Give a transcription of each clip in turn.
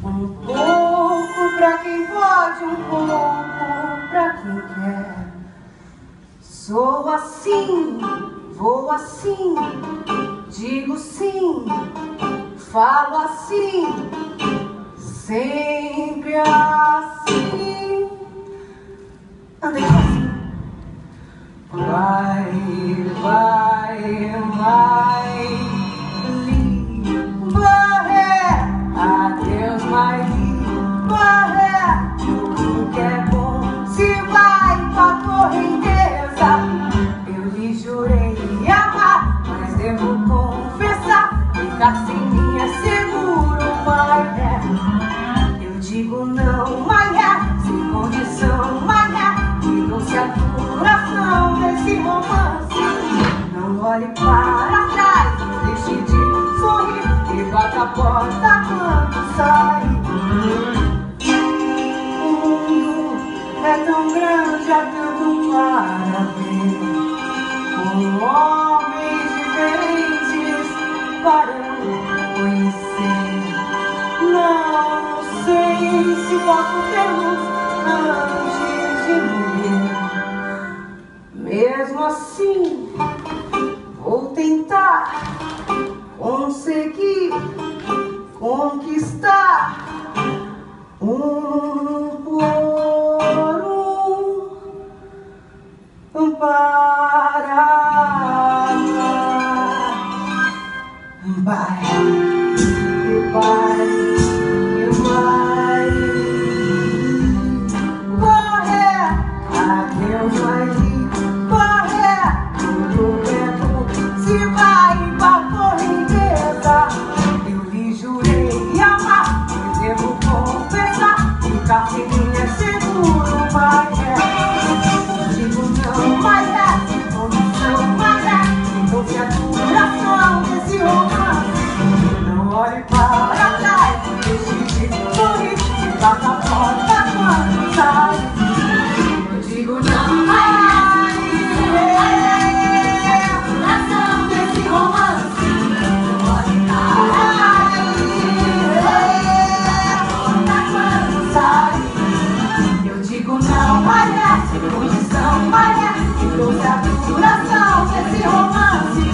Um pouco pra quem pode, um pouco pra quem quer. Sou assim, vou assim, digo sim, falo assim, sempre assim. Andei assim. Vai, Barré, adeus, Barré, tudo que é bom se vai pra correnteza. Eu lhe jurei amar, mas devo confessar, ficar sem mim é seguro, Maré. Eu digo não, Maré, sem condição, Maré, me trouxe a duração desse romance. Não olhe para trás, não deixe de sorrir, e bata a porta quando sai. O mundo é tão grande, há tanto para ver, com homens diferentes para conhecer. Não sei se posso tê-los antes de morrer. Mesmo assim, vou tentar conseguir conquistar um por um para vai, Barré, adeus, Barré, tudo bem, se vai pra correnteza. Eu lhe jurei amar, mas devo confessar, ficar sem mim é seguro, Barré. Digo não, Barré, sem condição, Barré, então se a duração desse romance. Não olhe para trás, deixe de sorrir, se bata a porta quando sai. Eu digo não, Barré, duração desse romance. Não olhe para trás, quando sai. Eu digo não, Barré, sem condição, Barré, que trouxe a duração desse romance.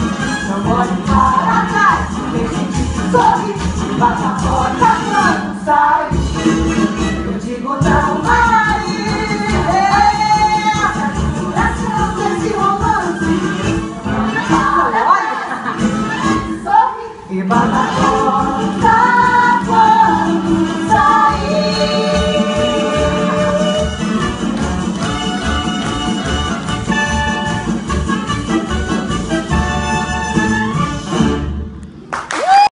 Não olhe para trás, deixe de sorrir, bata a porta quando sai.